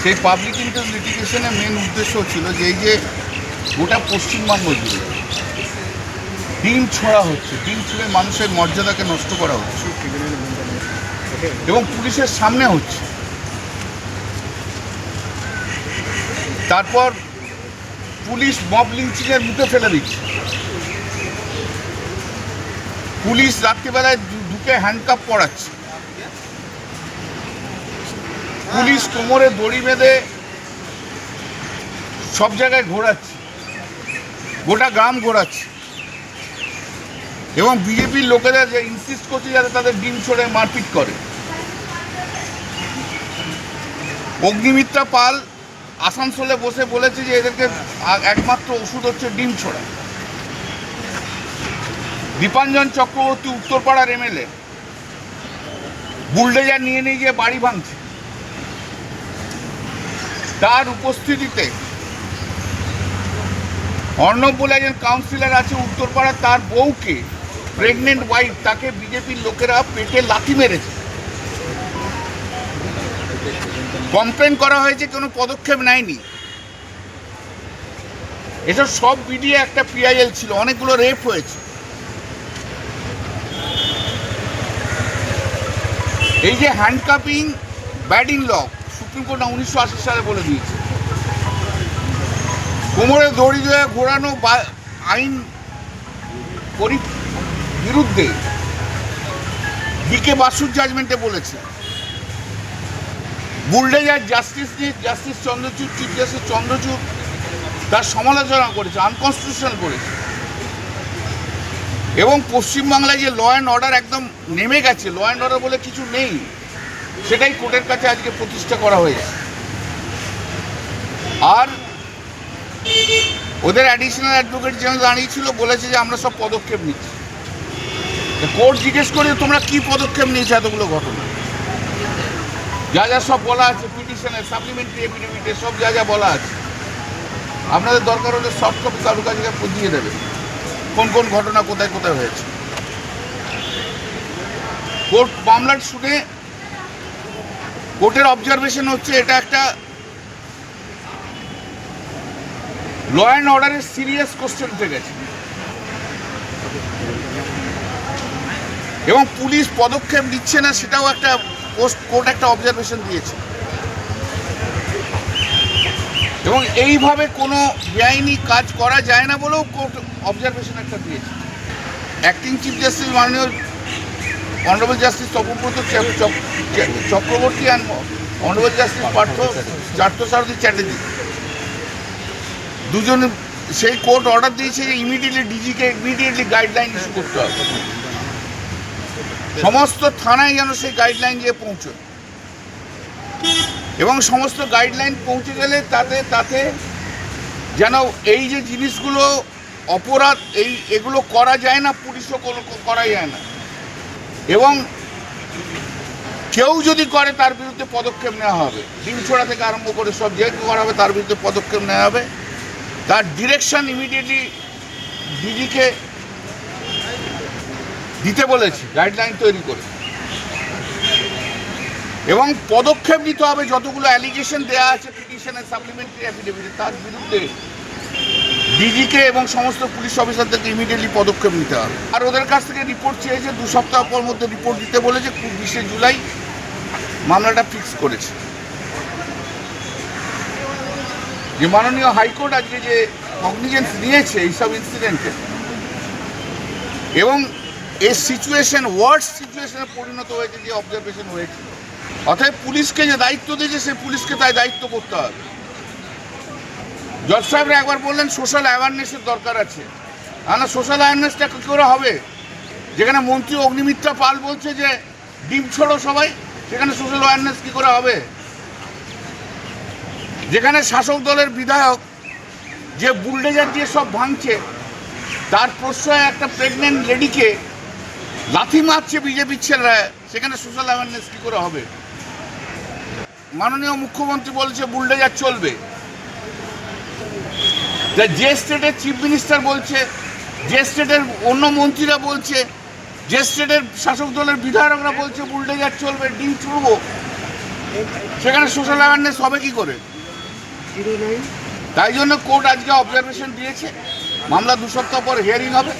সেই public interest লিটিগেশনের main উদ্দেশ্য ছিল যে এই যে গোটা পশ্চিমবঙ্গ জুড়ে ডিম ছোঁড়া হচ্ছে, ডিম ছুঁড়ে মানুষের মর্যাদাকে নষ্ট করা হচ্ছে এবং পুলিশের সামনে হচ্ছে। তারপর পুলিশ মব লিঞ্চিংয়ের মুখে ফেলে দিচ্ছে। পুলিশ রাত্রিবেলায় ঢুকে হ্যান্ডকাপ পরাচ্ছে। পুলিশ কোমরে দড়ি বেঁধে সব জায়গায় ঘোরাচ্ছে, গোটা গ্রাম ঘোরাচ্ছে এবং বিজেপির লোকেরা যে ইনসিস্ট করছে যাতে তাদের ডিম ছড়ে মারপিট করে। অগ্নিমিত্রা পাল আসানসোলে বসে বলেছে যে এদেরকে একমাত্র ওষুধ হচ্ছে ডিম ছোড়া। দীপাঞ্জন চক্রবর্তী উত্তরপাড়ার এমএলএ বুলডোজার নিয়ে গিয়ে বাড়ি ভাঙছে। তার উপস্থিতিতে অর্ণব বলে একজন কাউন্সিলর আছে উত্তরপাড়া, তার বউকে, প্রেগনেন্ট ওয়াইফ, তাকে বিজেপির লোকেরা পেটে লাথি মেরেছে। কমপ্লেন করা হয়েছে, কোনো পদক্ষেপ নেয়নি। এসব সব ভিডিও একটা পিআইএল ছিল, অনেকগুলো রেপ হয়েছে। এই যে handcuffing bad in law, supreme court 1980 সালে বলে দিয়েছে। কোমরে দড়ি দিয়ে ঘোরানো আইন বিরুদ্ধে বিকে বাসুর জাজমেন্টে বলেছে। বুলডোজার জাস্টিস নিয়ে justice Chandrachud, chief justice Chandrachud তার সমালোচনা করেছে, আনকনস্টিটিউশনাল করেছে। এবং পশ্চিমবাংলায় যে ল অ্যান্ড অর্ডার একদম নেমে গেছে, ল অ্যান্ড অর্ডার বলে কিছু নেই, সেটাই কোর্টের কাছে আজকে প্রতিষ্ঠা করা হয়েছে। আর ওদের অ্যাডিশনাল অ্যাডভোকেট জেনারেল দাঁড়িয়েছিল, বলেছে যে আমরা সব পদক্ষেপ নিচ্ছি। কোর্ট জিজ্ঞেস করে তোমরা কি পদক্ষেপ নিয়েছো এতগুলো ঘটনা, যা যা সব বলা আছে পিটিশনের, সাপ্লিমেন্টারি এফিডেভিটে, সব যা যা বলা আছে। আপনাদের দরকার হলে সফট কপি কারো কাছে দিয়ে দেবে কোন কোন ঘটনা কোথায় কোথায় হয়েছে। কোর্ট মামলার শুনে কোর্টের অবজারভেশন হচ্ছে এটা একটা ল অ্যান্ড অর্ডারের সিরিয়াস কোশ্চেন উঠে গেছে এবং পুলিশ পদক্ষেপ নিচ্ছে না, সেটাও একটা কোর্ট একটা অবজারভেশন দিয়েছে। এবং এইভাবে কোনো বেআইনি কাজ করা যায় না বলেও কোর্ট অবজারভেশন একটা দিয়েছে। অ্যাক্টিং চিফ জাস্টিস মাননীয় honourable justice Tapabrata Chakraborty and honourable justice Parthasarathi Chatterjee দুজন, সেই কোর্ট অর্ডার দিয়েছে যে ইমিডিয়েটলি ডিজিকে ইমিডিয়েটলি গাইডলাইন ইস্যু করতে হবে, সমস্ত থানায় যেন সেই গাইডলাইন গিয়ে পৌঁছয় এবং সমস্ত গাইডলাইন পৌঁছে গেলে তাতে যেন এই যে জিনিসগুলো অপরাধ, এগুলো করা যায় না, পুলিশও কোনো করা যায় না। এবং কেউ যদি করে তার বিরুদ্ধে পদক্ষেপ নেওয়া হবে, ডিম ছোড়া থেকে আরম্ভ করে সব যে করা হবে তার বিরুদ্ধে পদক্ষেপ নেওয়া হবে। তার ডিরেকশন ইমিডিয়েটলি ডিজিকে দিতে বলেছে, গাইডলাইন তৈরি করে, এবং পদক্ষেপ নিতে হবে যতগুলো অ্যালিগেশন দেওয়া আছে পিটিশনের, সাপ্লিমেন্টারি অ্যাফিডেভিটে, তার বিরুদ্ধে ডিজিকে এবং সমস্ত পুলিশ অফিসারদেরকে ইমিডিয়েটলি পদক্ষেপ নিতে হবে। আর ওদের কাছ থেকে রিপোর্ট চেয়েছে, 2 সপ্তাহ পর মধ্যে রিপোর্ট দিতে বলেছে। 20শে জুলাই মামলাটা ফিক্স করেছে। যে মাননীয় হাইকোর্ট আজকে যে কগনিজেন্স নিয়েছে এইসব ইনসিডেন্টে এবং এই সিচুয়েশন ওয়ার্স্ট সিচুয়েশনে পরিণত হয়েছে, যে অবজারভেশন হয়েছে, অর্থাৎ পুলিশকে যে দায়িত্ব দিয়েছে সে পুলিশকে তাই দায়িত্ব করতে হবে। জজ সাহেবরা একবার বললেন সোশ্যাল অ্যাওয়ারনেসের দরকার আছে। না, সোশ্যাল অ্যাওয়ারনেসটা কী করে হবে? যেখানে মন্ত্রী অগ্নিমিত্রা পাল বলছে যে ডিম ছোড়ো সবাই, সেখানে সোশ্যাল অ্যাওয়ারনেস কী করে হবে? যেখানে শাসক দলের বিধায়ক যে বুলডোজার দিয়ে সব ভাঙছে, তার প্রশ্রয়ে একটা প্রেগনেন্ট লেডিকে লাথি মারছে বিজেপির ছেলেরা, সেখানে সোশ্যাল অ্যাওয়ারনেস কী করে হবে? মাননীয় মুখ্যমন্ত্রী বলছে বুলডোজার চলবে, যে স্টেটের চিফ মিনিস্টার বলছে, যে স্টেটের অন্য মন্ত্রীরা বলছে, যে স্টেটের শাসক দলের বিধায়করা বলছে বুলডোজার চলবে, ডিম ছুড়বো, সেখানে সোশ্যাল অ্যাওয়ারনেস হবে কি করে? তাই জন্য কোর্ট আজকে অবজারভেশন দিয়েছে, মামলা 2 সপ্তাহ পর হিয়ারিং হবে।